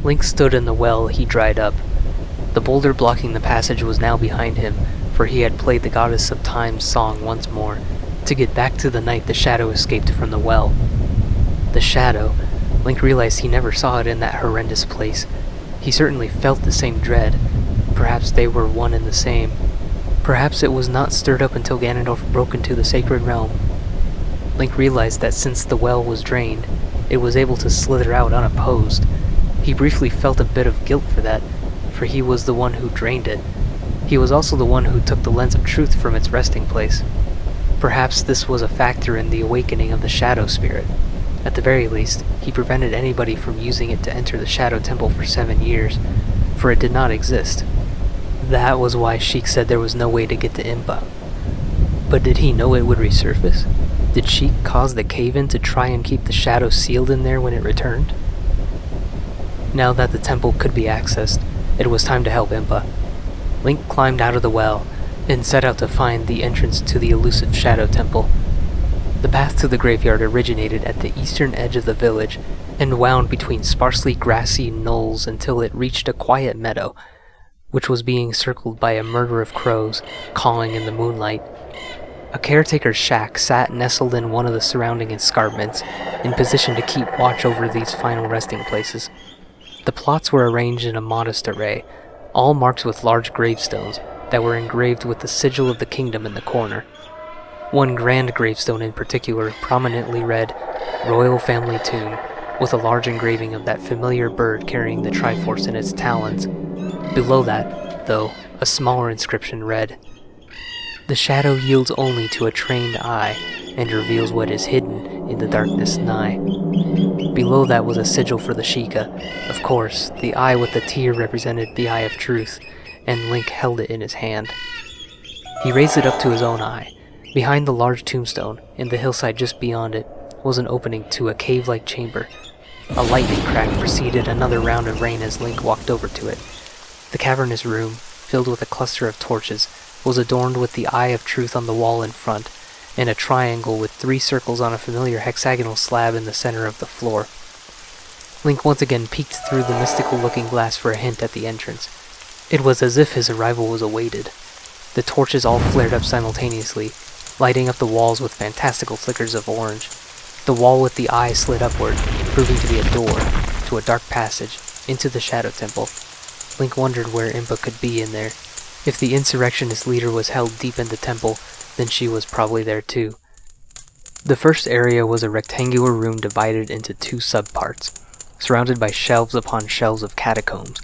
Link stood in the well he dried up. The boulder blocking the passage was now behind him, for he had played the Goddess of Time's song once more, to get back to the night the shadow escaped from the well. The shadow. Link realized he never saw it in that horrendous place. He certainly felt the same dread. Perhaps they were one and the same. Perhaps it was not stirred up until Ganondorf broke into the sacred realm. Link realized that since the well was drained, it was able to slither out unopposed. He briefly felt a bit of guilt for that, for he was the one who drained it. He was also the one who took the lens of truth from its resting place. Perhaps this was a factor in the awakening of the Shadow Spirit. At the very least, he prevented anybody from using it to enter the Shadow Temple for 7 years, for it did not exist. That was why Sheik said there was no way to get to Impa. But did he know it would resurface? Did Sheik cause the cave-in to try and keep the shadow sealed in there when it returned? Now that the temple could be accessed, it was time to help Impa. Link climbed out of the well, and set out to find the entrance to the elusive Shadow Temple. The path to the graveyard originated at the eastern edge of the village, and wound between sparsely grassy knolls until it reached a quiet meadow, which was being circled by a murder of crows, cawing in the moonlight. A caretaker's shack sat nestled in one of the surrounding escarpments, in position to keep watch over these final resting places. The plots were arranged in a modest array, all marked with large gravestones that were engraved with the sigil of the kingdom in the corner. One grand gravestone in particular prominently read, "Royal Family Tomb," with a large engraving of that familiar bird carrying the Triforce in its talons. Below that, though, a smaller inscription read, "The shadow yields only to a trained eye, and reveals what is hidden in the darkness nigh." Below that was a sigil for the Sheikah. Of course, the eye with the tear represented the Eye of Truth, and Link held it in his hand. He raised it up to his own eye. Behind the large tombstone, in the hillside just beyond it, was an opening to a cave-like chamber. A lightning crack preceded another round of rain as Link walked over to it. The cavernous room, filled with a cluster of torches, was adorned with the Eye of Truth on the wall in front, and a triangle with 3 circles on a familiar hexagonal slab in the center of the floor. Link once again peeked through the mystical-looking glass for a hint at the entrance. It was as if his arrival was awaited. The torches all flared up simultaneously, lighting up the walls with fantastical flickers of orange. The wall with the eye slid upward, proving to be a door to a dark passage into the Shadow Temple. Link wondered where Impa could be in there. If the insurrectionist leader was held deep in the temple, then she was probably there too. The first area was a rectangular room divided into 2 subparts, surrounded by shelves upon shelves of catacombs.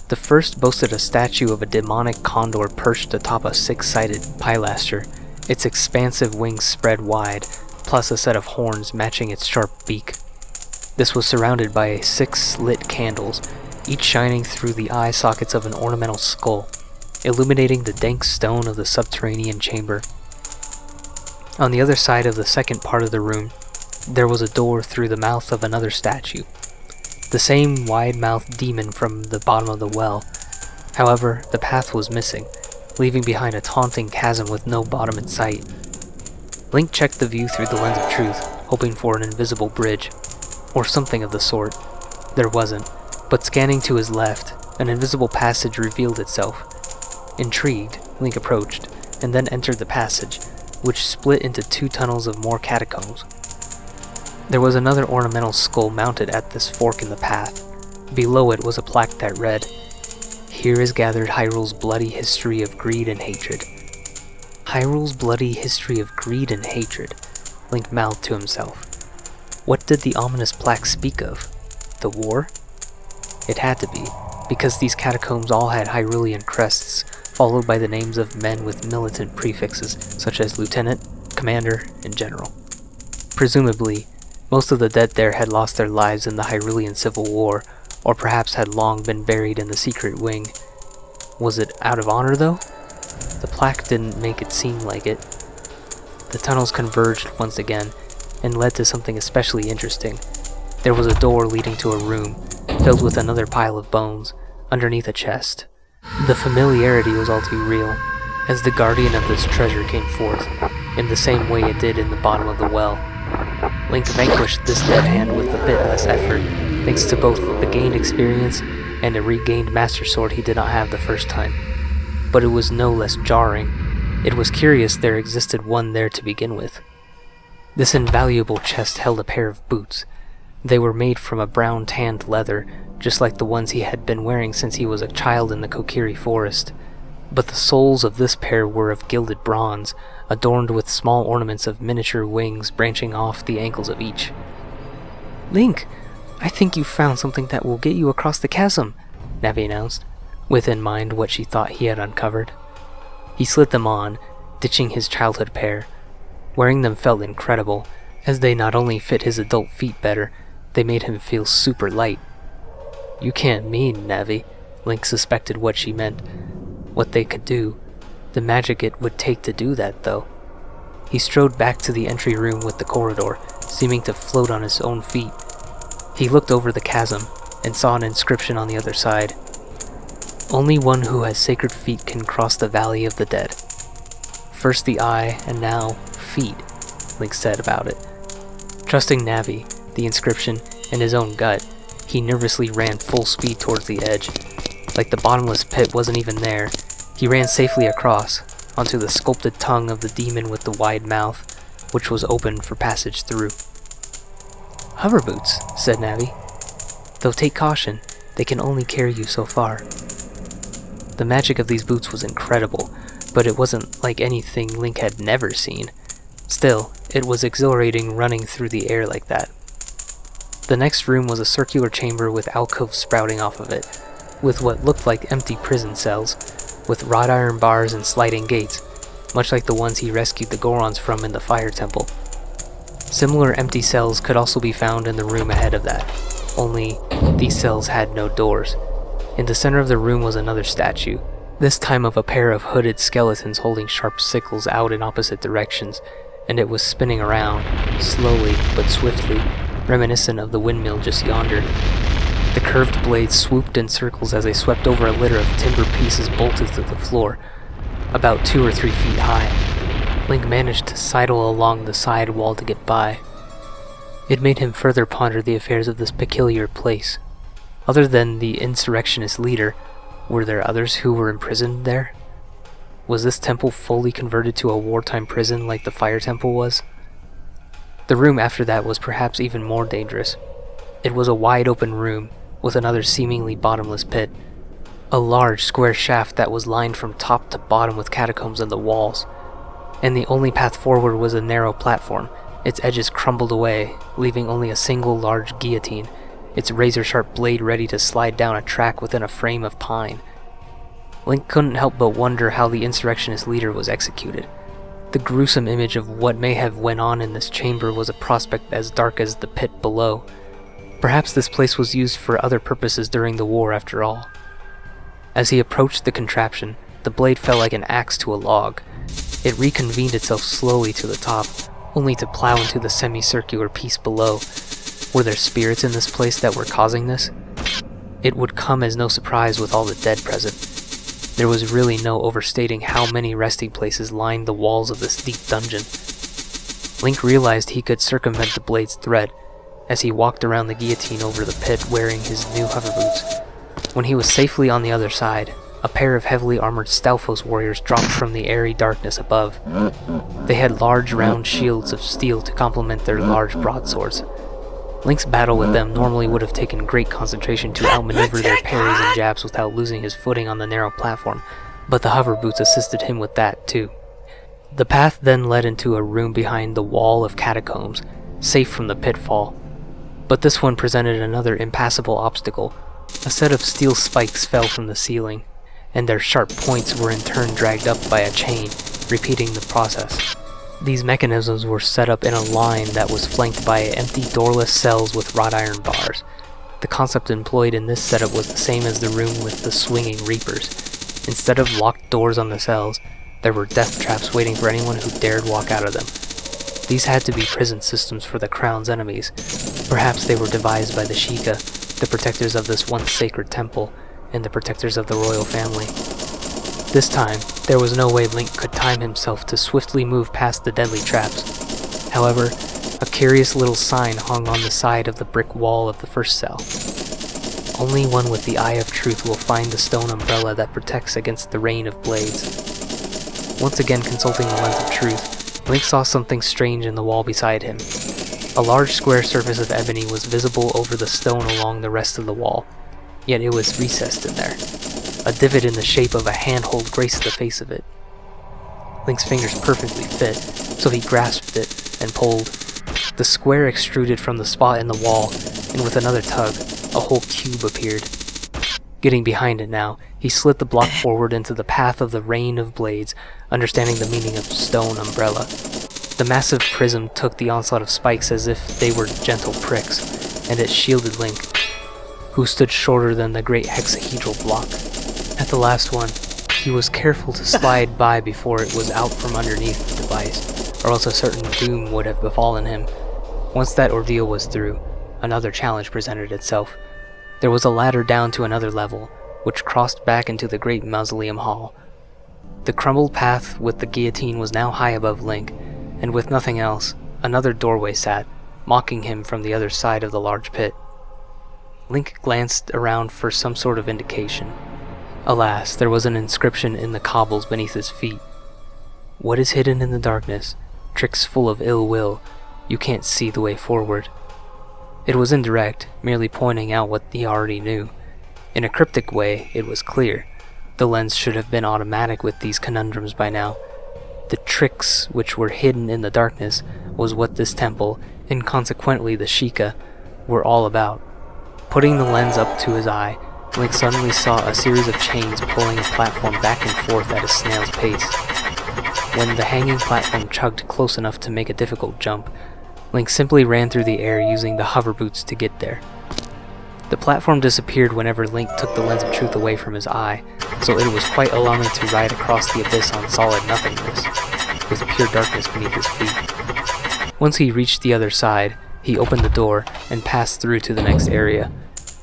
The first boasted a statue of a demonic condor perched atop a 6-sided pilaster, its expansive wings spread wide, plus a set of horns matching its sharp beak. This was surrounded by 6 lit candles, each shining through the eye sockets of an ornamental skull, illuminating the dank stone of the subterranean chamber. On the other side of the second part of the room, there was a door through the mouth of another statue, the same wide-mouthed demon from the bottom of the well. However, the path was missing, leaving behind a taunting chasm with no bottom in sight. Link checked the view through the lens of truth, hoping for an invisible bridge, or something of the sort. There wasn't, but scanning to his left, an invisible passage revealed itself. Intrigued, Link approached, and then entered the passage, which split into 2 tunnels of more catacombs. There was another ornamental skull mounted at this fork in the path. Below it was a plaque that read, "Here is gathered Hyrule's bloody history of greed and hatred." Hyrule's bloody history of greed and hatred, Link mouthed to himself. What did the ominous plaque speak of? The war? It had to be, because these catacombs all had Hyrulean crests, followed by the names of men with militant prefixes, such as Lieutenant, Commander, and General. Presumably, most of the dead there had lost their lives in the Hyrulean Civil War, or perhaps had long been buried in the secret wing. Was it out of honor, though? The plaque didn't make it seem like it. The tunnels converged once again, and led to something especially interesting. There was a door leading to a room, filled with another pile of bones, underneath a chest. The familiarity was all too real, as the guardian of this treasure came forth, in the same way it did in the bottom of the well. Link vanquished this dead hand with a bit less effort, thanks to both the gained experience and a regained Master Sword he did not have the first time. But it was no less jarring. It was curious there existed one there to begin with. This invaluable chest held a pair of boots. They were made from a brown tanned leather, just like the ones he had been wearing since he was a child in the Kokiri forest. But the soles of this pair were of gilded bronze, adorned with small ornaments of miniature wings branching off the ankles of each. "Link, I think you found something that will get you across the chasm," Navi announced, with in mind what she thought he had uncovered. He slid them on, ditching his childhood pair. Wearing them felt incredible, as they not only fit his adult feet better, they made him feel super light. "You can't mean, Navi," Link suspected what she meant. What they could do, the magic it would take to do that, though. He strode back to the entry room with the corridor, seeming to float on his own feet. He looked over the chasm and saw an inscription on the other side. "Only one who has sacred feet can cross the Valley of the Dead. First the eye, and now feet," Link said about it. Trusting Navi, the inscription, and his own gut, he nervously ran full speed towards the edge. Like the bottomless pit wasn't even there, he ran safely across, onto the sculpted tongue of the demon with the wide mouth, which was open for passage through. "Hover boots," said Navi. "Though take caution, they can only carry you so far." The magic of these boots was incredible, but it wasn't like anything Link had never seen. Still, it was exhilarating running through the air like that. The next room was a circular chamber with alcoves sprouting off of it, with what looked like empty prison cells, with wrought iron bars and sliding gates, much like the ones he rescued the Gorons from in the Fire Temple. Similar empty cells could also be found in the room ahead of that, only these cells had no doors. In the center of the room was another statue, this time of a pair of hooded skeletons holding sharp sickles out in opposite directions, and it was spinning around, slowly but swiftly, reminiscent of the windmill just yonder. The curved blades swooped in circles as they swept over a litter of timber pieces bolted to the floor, about 2 or 3 feet high. Link managed to sidle along the side wall to get by. It made him further ponder the affairs of this peculiar place. Other than the insurrectionist leader, were there others who were imprisoned there? Was this temple fully converted to a wartime prison like the Fire Temple was? The room after that was perhaps even more dangerous. It was a wide open room, with another seemingly bottomless pit. A large square shaft that was lined from top to bottom with catacombs in the walls. And the only path forward was a narrow platform, its edges crumbled away, leaving only a single large guillotine, its razor-sharp blade ready to slide down a track within a frame of pine. Link couldn't help but wonder how the insurrectionist leader was executed. The gruesome image of what may have went on in this chamber was a prospect as dark as the pit below. Perhaps this place was used for other purposes during the war after all. As he approached the contraption, the blade fell like an axe to a log. It reconvened itself slowly to the top, only to plow into the semicircular piece below. Were there spirits in this place that were causing this? It would come as no surprise with all the dead present. There was really no overstating how many resting places lined the walls of this deep dungeon. Link realized he could circumvent the blade's thread, as he walked around the guillotine over the pit wearing his new hover boots. When he was safely on the other side, a pair of heavily armored Stalfos warriors dropped from the airy darkness above. They had large round shields of steel to complement their large broadswords. Link's battle with them normally would have taken great concentration to outmaneuver their parries and jabs without losing his footing on the narrow platform, but the hover boots assisted him with that too. The path then led into a room behind the wall of catacombs, safe from the pitfall. But this one presented another impassable obstacle. A set of steel spikes fell from the ceiling, and their sharp points were in turn dragged up by a chain, repeating the process. These mechanisms were set up in a line that was flanked by empty doorless cells with wrought iron bars. The concept employed in this setup was the same as the room with the swinging reapers. Instead of locked doors on the cells, there were death traps waiting for anyone who dared walk out of them. These had to be prison systems for the Crown's enemies. Perhaps they were devised by the Sheikah, the protectors of this once sacred temple, and the protectors of the royal family. This time, there was no way Link could time himself to swiftly move past the deadly traps. However, A curious little sign hung on the side of the brick wall of the first cell. Only one with the eye of truth will find the stone umbrella that protects against the rain of blades. Once again consulting the lens of truth, Link saw something strange in the wall beside him. A large square surface of ebony was visible over the stone along the rest of the wall, yet it was recessed in there. A divot in the shape of a handhold graced the face of it. Link's fingers perfectly fit, so he grasped it and pulled. The square extruded from the spot in the wall, and with another tug, a whole cube appeared. Getting behind it now, he slid the block forward into the path of the rain of blades, understanding the meaning of stone umbrella. The massive prism took the onslaught of spikes as if they were gentle pricks, and it shielded Link, who stood shorter than the great hexahedral block. At the last one, he was careful to slide by before it was out from underneath the device, or else a certain doom would have befallen him. Once that ordeal was through, another challenge presented itself. There was a ladder down to another level, which crossed back into the great mausoleum hall. The crumbled path with the guillotine was now high above Link, and with nothing else, another doorway sat, mocking him from the other side of the large pit. Link glanced around for some sort of indication. Alas, there was an inscription in the cobbles beneath his feet. What is hidden in the darkness, tricks full of ill will, you can't see the way forward. It was indirect, merely pointing out what he already knew. In a cryptic way, it was clear. The lens should have been automatic with these conundrums by now. The tricks which were hidden in the darkness was what this temple, and consequently the Sheikah, were all about. Putting the lens up to his eye, Link suddenly saw a series of chains pulling a platform back and forth at a snail's pace. When the hanging platform chugged close enough to make a difficult jump, Link simply ran through the air using the hover boots to get there. The platform disappeared whenever Link took the lens of truth away from his eye, so it was quite alarming to ride across the abyss on solid nothingness, with pure darkness beneath his feet. Once he reached the other side, he opened the door and passed through to the next area.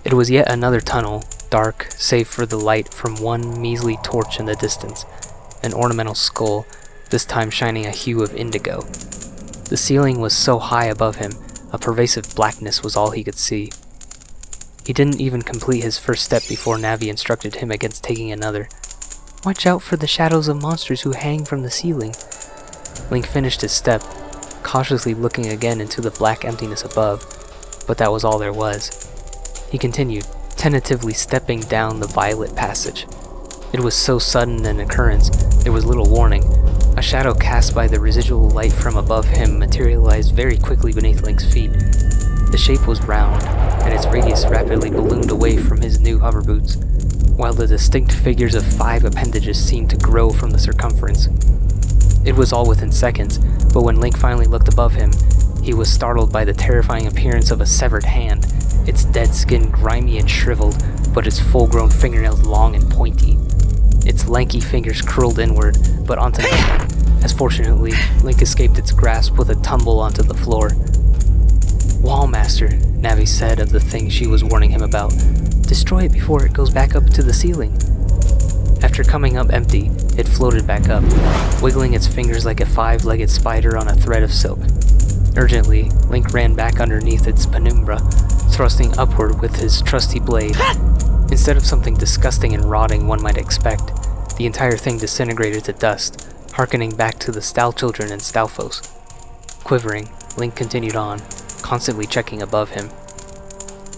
It was yet another tunnel, dark save for the light from one measly torch in the distance, an ornamental skull, this time shining a hue of indigo. The ceiling was so high above him, a pervasive blackness was all he could see. He didn't even complete his first step before Navi instructed him against taking another. Watch out for the shadows of monsters who hang from the ceiling. Link finished his step, cautiously looking again into the black emptiness above, but that was all there was. He continued, tentatively stepping down the violet passage. It was so sudden an occurrence, there was little warning. A shadow cast by the residual light from above him materialized very quickly beneath Link's feet. The shape was round, and its radius rapidly ballooned away from his new hover boots, while the distinct figures of 5 appendages seemed to grow from the circumference. It was all within seconds, but when Link finally looked above him, he was startled by the terrifying appearance of a severed hand, its dead skin grimy and shriveled, but its full-grown fingernails long and pointy. Its lanky fingers curled inward, but onto nothing, as fortunately, Link escaped its grasp with a tumble onto the floor. Wallmaster, Navi said of the thing she was warning him about. Destroy it before it goes back up to the ceiling. After coming up empty, it floated back up, wiggling its fingers like a 5-legged spider on a thread of silk. Urgently, Link ran back underneath its penumbra, thrusting upward with his trusty blade. Instead of something disgusting and rotting one might expect, the entire thing disintegrated to dust, hearkening back to the Stal children and Stalfos. Quivering, Link continued on, constantly checking above him.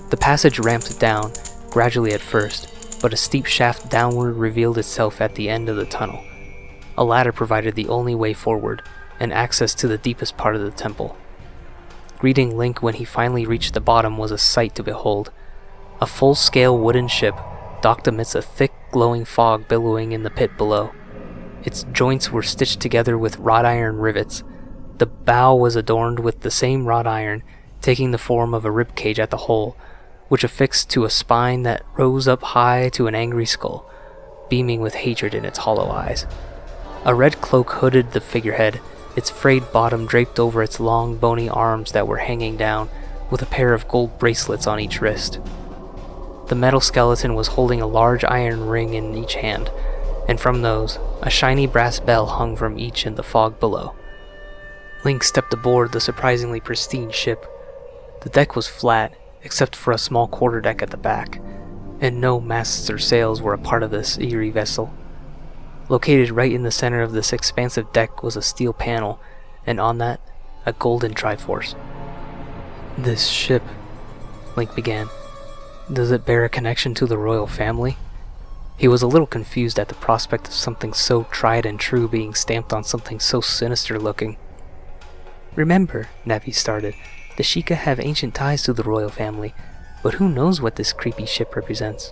The passage ramped down, gradually at first, but a steep shaft downward revealed itself at the end of the tunnel. A ladder provided the only way forward, and access to the deepest part of the temple. Greeting Link when he finally reached the bottom was a sight to behold. A full-scale wooden ship docked amidst a thick, glowing fog billowing in the pit below. Its joints were stitched together with wrought iron rivets. The bow was adorned with the same wrought iron, taking the form of a ribcage at the hole, which affixed to a spine that rose up high to an angry skull, beaming with hatred in its hollow eyes. A red cloak hooded the figurehead, its frayed bottom draped over its long, bony arms that were hanging down, with a pair of gold bracelets on each wrist. The metal skeleton was holding a large iron ring in each hand, and from those, a shiny brass bell hung from each in the fog below. Link stepped aboard the surprisingly pristine ship. The deck was flat, except for a small quarterdeck at the back, and no masts or sails were a part of this eerie vessel. Located right in the center of this expansive deck was a steel panel, and on that, a golden Triforce. "This ship," Link began. "Does it bear a connection to the royal family?" He was a little confused at the prospect of something so tried and true being stamped on something so sinister looking. "Remember," Navi started, "the Sheikah have ancient ties to the royal family, but who knows what this creepy ship represents?"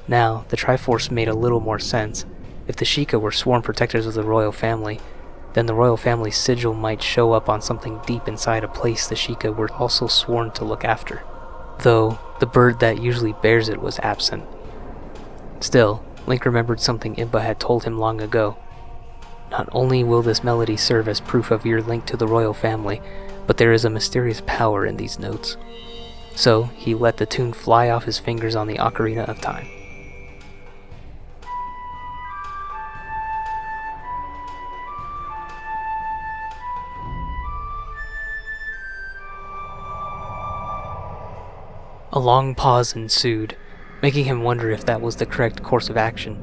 Now, the Triforce made a little more sense. If the Sheikah were sworn protectors of the royal family, then the royal family's sigil might show up on something deep inside a place the Sheikah were also sworn to look after, though the bird that usually bears it was absent. Still, Link remembered something Impa had told him long ago. Not only will this melody serve as proof of your link to the royal family, but there is a mysterious power in these notes. So, he let the tune fly off his fingers on the Ocarina of Time. A long pause ensued, making him wonder if that was the correct course of action.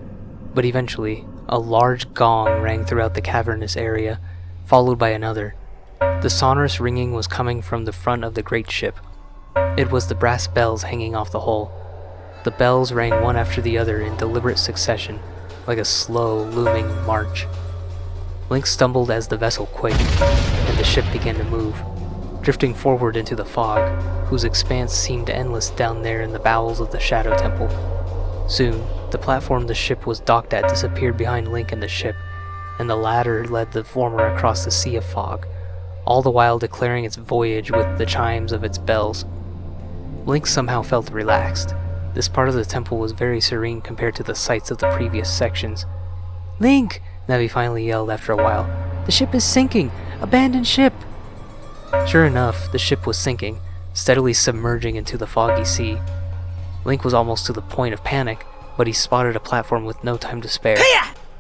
But eventually, a large gong rang throughout the cavernous area, followed by another. The sonorous ringing was coming from the front of the great ship. It was the brass bells hanging off the hull. The bells rang one after the other in deliberate succession, like a slow, looming march. Link stumbled as the vessel quaked, and the ship began to move, drifting forward into the fog, whose expanse seemed endless down there in the bowels of the Shadow Temple. Soon, the platform the ship was docked at disappeared behind Link and the ship, and the latter led the former across the sea of fog, all the while declaring its voyage with the chimes of its bells. Link somehow felt relaxed. This part of the temple was very serene compared to the sights of the previous sections. "Link!" Navi finally yelled after a while. "The ship is sinking! Abandon ship!" Sure enough, the ship was sinking, steadily submerging into the foggy sea. Link was almost to the point of panic, but he spotted a platform with no time to spare.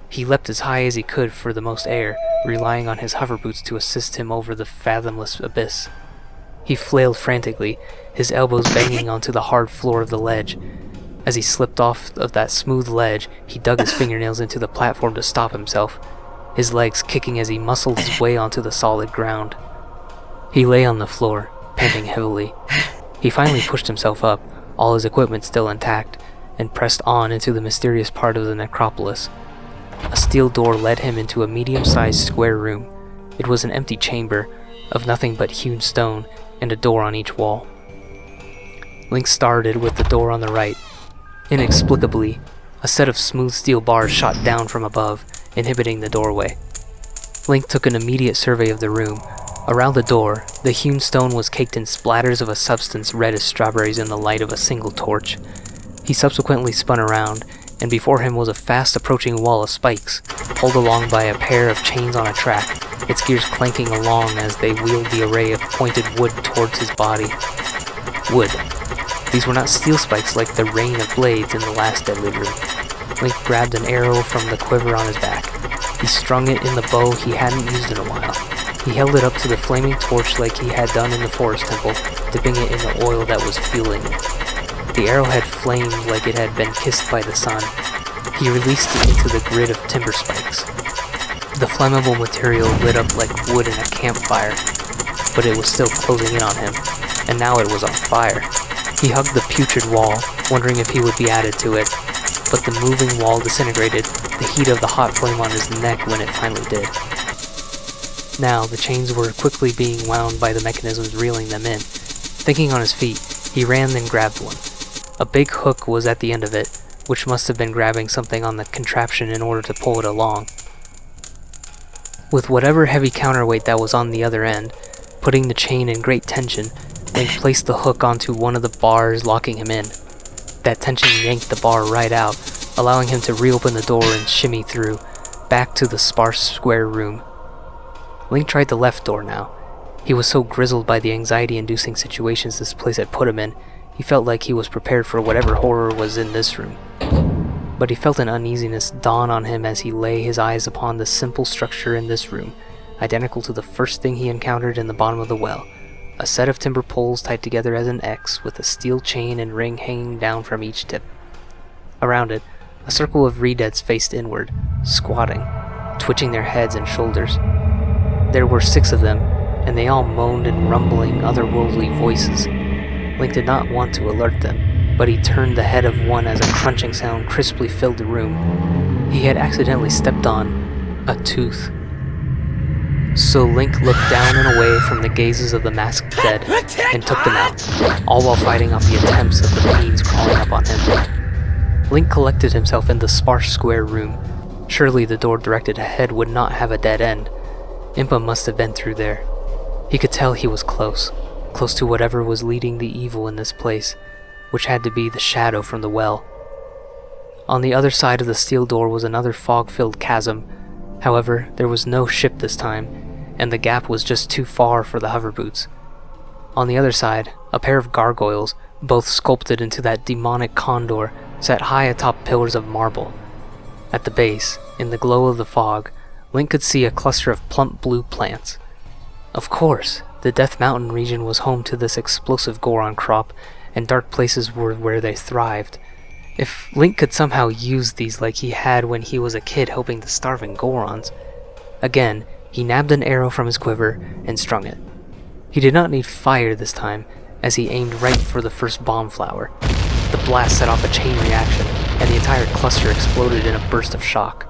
He leapt as high as he could for the most air, relying on his hover boots to assist him over the fathomless abyss. He flailed frantically, his elbows banging onto the hard floor of the ledge. As he slipped off of that smooth ledge, he dug his fingernails into the platform to stop himself, his legs kicking as he muscled his way onto the solid ground. He lay on the floor, panting heavily. He finally pushed himself up, all his equipment still intact, and pressed on into the mysterious part of the necropolis. A steel door led him into a medium-sized square room. It was an empty chamber, of nothing but hewn stone, and a door on each wall. Link started with the door on the right. Inexplicably, a set of smooth steel bars shot down from above, inhibiting the doorway. Link took an immediate survey of the room. Around the door, the hewn stone was caked in splatters of a substance red as strawberries in the light of a single torch. He subsequently spun around, and before him was a fast-approaching wall of spikes, pulled along by a pair of chains on a track, its gears clanking along as they wheeled the array of pointed wood towards his body. Wood. These were not steel spikes like the rain of blades in the last deadly room. Link grabbed an arrow from the quiver on his back. He strung it in the bow he hadn't used in a while. He held it up to the flaming torch like he had done in the forest temple, dipping it in the oil that was fueling it. The arrowhead flamed like it had been kissed by the sun. He released it into the grid of timber spikes. The flammable material lit up like wood in a campfire, but it was still closing in on him, and now it was on fire. He hugged the putrid wall, wondering if he would be added to it, but the moving wall disintegrated, the heat of the hot flame on his neck when it finally did. Now, the chains were quickly being wound by the mechanisms reeling them in. Thinking on his feet, he ran and grabbed one. A big hook was at the end of it, which must have been grabbing something on the contraption in order to pull it along. With whatever heavy counterweight that was on the other end, putting the chain in great tension, Link placed the hook onto one of the bars, locking him in. That tension yanked the bar right out, allowing him to reopen the door and shimmy through, back to the sparse square room. Link tried the left door now. He was so grizzled by the anxiety-inducing situations this place had put him in, he felt like he was prepared for whatever horror was in this room. But he felt an uneasiness dawn on him as he lay his eyes upon the simple structure in this room, identical to the first thing he encountered in the bottom of the well. A set of timber poles tied together as an X with a steel chain and ring hanging down from each tip. Around it, a circle of redeads faced inward, squatting, twitching their heads and shoulders. There were 6 of them, and they all moaned in rumbling, otherworldly voices. Link did not want to alert them, but he turned the head of one as a crunching sound crisply filled the room. He had accidentally stepped on a tooth. So Link looked down and away from the gazes of the masked dead and took them out, all while fighting off the attempts of the fiends crawling up on him. Link collected himself in the sparse square room. Surely the door directed ahead would not have a dead end. Impa must have been through there. He could tell he was close to whatever was leading the evil in this place, which had to be the shadow from the well. On the other side of the steel door was another fog-filled chasm. However, there was no ship this time, and the gap was just too far for the hoverboots. On the other side, a pair of gargoyles, both sculpted into that demonic condor, sat high atop pillars of marble. At the base, in the glow of the fog, Link could see a cluster of plump blue plants. Of course, the Death Mountain region was home to this explosive Goron crop, and dark places were where they thrived. If Link could somehow use these like he had when he was a kid helping the starving Gorons. Again, he nabbed an arrow from his quiver and strung it. He did not need fire this time, as he aimed right for the first bomb flower. The blast set off a chain reaction, and the entire cluster exploded in a burst of shock.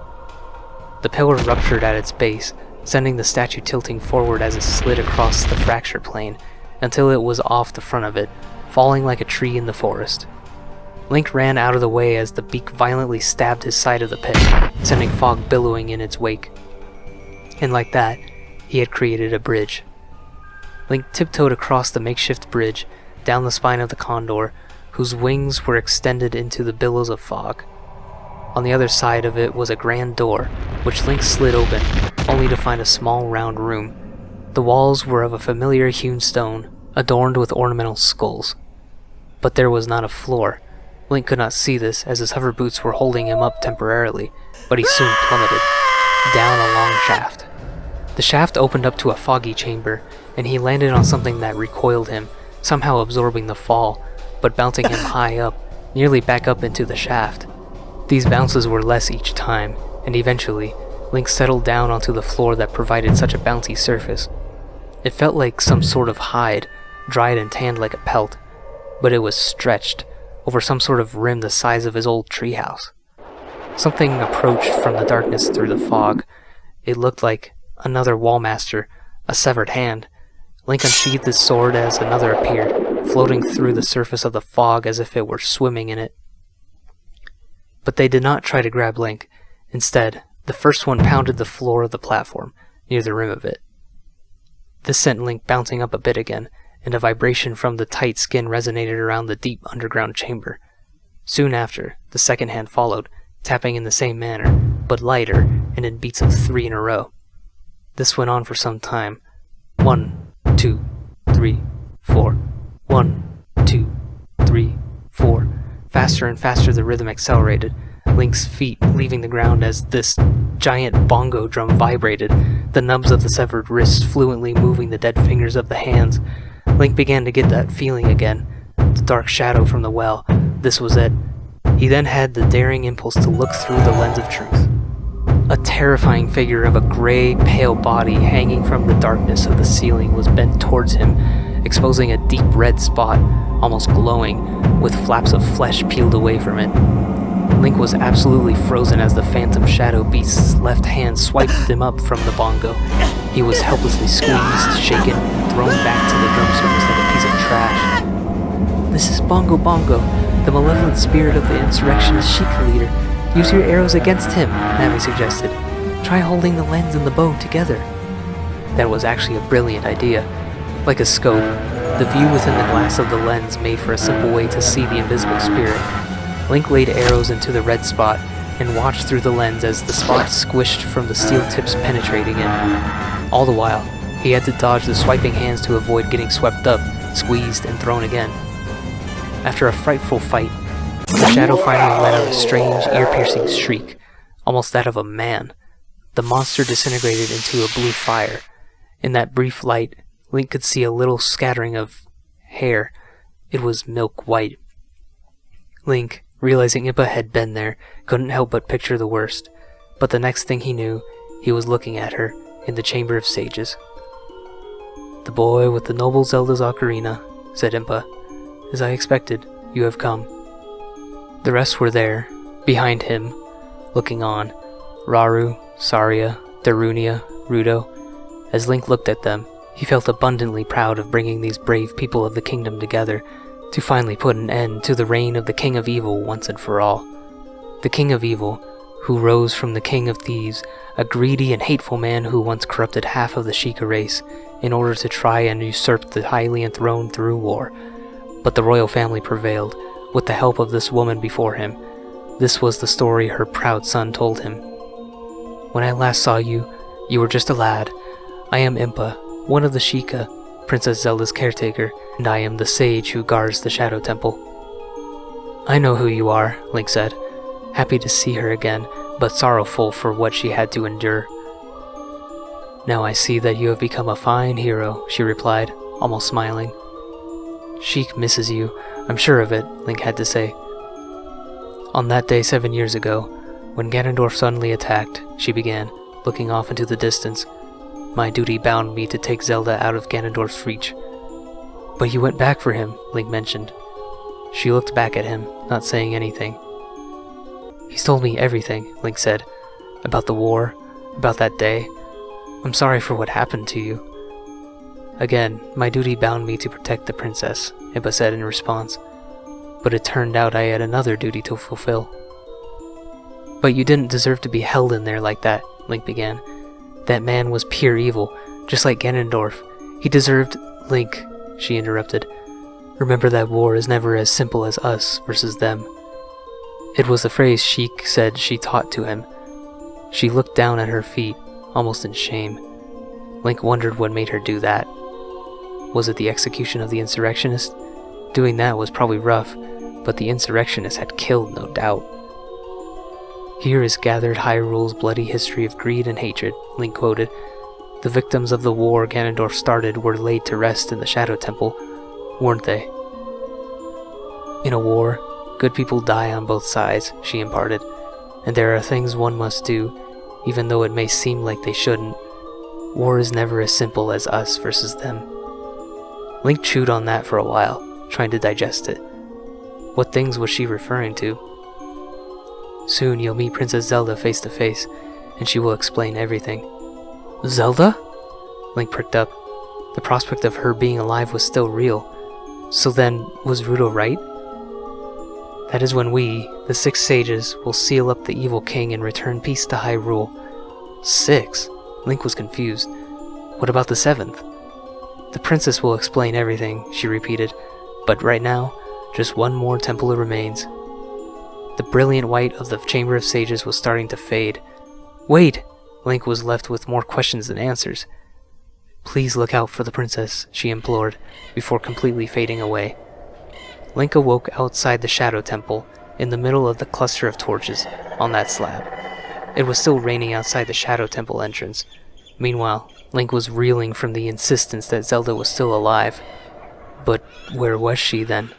The pillar ruptured at its base, sending the statue tilting forward as it slid across the fracture plane, until it was off the front of it, falling like a tree in the forest. Link ran out of the way as the beak violently stabbed his side of the pit, sending fog billowing in its wake. And like that, he had created a bridge. Link tiptoed across the makeshift bridge, down the spine of the condor, whose wings were extended into the billows of fog. On the other side of it was a grand door, which Link slid open, only to find a small round room. The walls were of a familiar hewn stone, adorned with ornamental skulls. But there was not a floor. Link could not see this, as his hover boots were holding him up temporarily, but he soon plummeted, down a long shaft. The shaft opened up to a foggy chamber, and he landed on something that recoiled him, somehow absorbing the fall, but bouncing him high up, nearly back up into the shaft. These bounces were less each time, and eventually, Link settled down onto the floor that provided such a bouncy surface. It felt like some sort of hide, dried and tanned like a pelt, but it was stretched over some sort of rim the size of his old treehouse. Something approached from the darkness through the fog. It looked like another wallmaster, a severed hand. Link unsheathed his sword as another appeared, floating through the surface of the fog as if it were swimming in it. But they did not try to grab Link. Instead, the first one pounded the floor of the platform, near the rim of it. This sent Link bouncing up a bit again, and a vibration from the tight skin resonated around the deep underground chamber. Soon after, the second hand followed, tapping in the same manner, but lighter and in beats of 3 in a row. This went on for some time. 1, 2, 3, 4. 1, 2, 3, 4. Faster and faster the rhythm accelerated, Link's feet leaving the ground as this giant bongo drum vibrated, the nubs of the severed wrists fluently moving the dead fingers of the hands. Link began to get that feeling again, the dark shadow from the well. This was it. He then had the daring impulse to look through the lens of truth. A terrifying figure of a gray, pale body hanging from the darkness of the ceiling was bent towards him, exposing a deep red spot, almost glowing, with flaps of flesh peeled away from it. Link was absolutely frozen as the phantom shadow beast's left hand swiped him up from the bongo. He was helplessly squeezed, shaken, and thrown back to the drum surface like a piece of trash. "This is Bongo Bongo, the malevolent spirit of the insurrectionist Sheikah leader. Use your arrows against him," Nami suggested. "Try holding the lens and the bow together." That was actually a brilliant idea. Like a scope, the view within the glass of the lens made for a simple way to see the invisible spirit. Link laid arrows into the red spot and watched through the lens as the spot squished from the steel tips penetrating it. All the while, he had to dodge the swiping hands to avoid getting swept up, squeezed, and thrown again. After a frightful fight, the shadow finally let out a strange, ear-piercing shriek, almost that of a man. The monster disintegrated into a blue fire. In that brief light, Link could see a little scattering of hair. It was milk white. Link, realizing Impa had been there, couldn't help but picture the worst. But the next thing he knew, he was looking at her in the Chamber of Sages. "The boy with the noble Zelda's ocarina," said Impa. "As I expected, you have come." The rest were there, behind him, looking on. Rauru, Saria, Darunia, Rudo. As Link looked at them, he felt abundantly proud of bringing these brave people of the kingdom together to finally put an end to the reign of the King of Evil once and for all. The King of Evil, who rose from the King of Thieves, a greedy and hateful man who once corrupted half of the Sheikah race in order to try and usurp the highly enthroned through war. But the royal family prevailed, with the help of this woman before him. This was the story her proud son told him. "When I last saw you, you were just a lad. I am Impa, one of the Sheikah, Princess Zelda's caretaker, and I am the sage who guards the Shadow Temple." "I know who you are," Link said, happy to see her again, but sorrowful for what she had to endure. "Now I see that you have become a fine hero," she replied, almost smiling. "Sheik misses you, I'm sure of it," Link had to say. "On that day 7 years ago, when Ganondorf suddenly attacked," she began, looking off into the distance, "my duty bound me to take Zelda out of Ganondorf's reach." "But you went back for him," Link mentioned. She looked back at him, not saying anything. "He's told me everything," Link said. "About the war, about that day. I'm sorry for what happened to you." "Again, my duty bound me to protect the princess," Impa said in response. "But it turned out I had another duty to fulfill." "But you didn't deserve to be held in there like that," Link began. "That man was pure evil, just like Ganondorf. He deserved—" "Link," she interrupted. "Remember that war is never as simple as us versus them." It was the phrase Sheik said she taught to him. She looked down at her feet, almost in shame. Link wondered what made her do that. Was it the execution of the insurrectionist? Doing that was probably rough, but the insurrectionist had killed, no doubt. "Here is gathered Hyrule's bloody history of greed and hatred," Link quoted. "The victims of the war Ganondorf started were laid to rest in the Shadow Temple, weren't they?" "In a war, good people die on both sides," she imparted, "and there are things one must do, even though it may seem like they shouldn't. War is never as simple as us versus them." Link chewed on that for a while, trying to digest it. What things was she referring to? "Soon you'll meet Princess Zelda face to face, and she will explain everything." "Zelda?" Link pricked up. The prospect of her being alive was still real. So then, was Rudo right? "That is when we, the 6 sages, will seal up the evil king and return peace to Hyrule." 6? Link was confused. "What about the 7th? "The princess will explain everything," she repeated. "But right now, just one more temple remains." The brilliant white of the Chamber of Sages was starting to fade. "Wait!" Link was left with more questions than answers. "Please look out for the princess," she implored, before completely fading away. Link awoke outside the Shadow Temple, in the middle of the cluster of torches, on that slab. It was still raining outside the Shadow Temple entrance. Meanwhile, Link was reeling from the insistence that Zelda was still alive. But where was she then?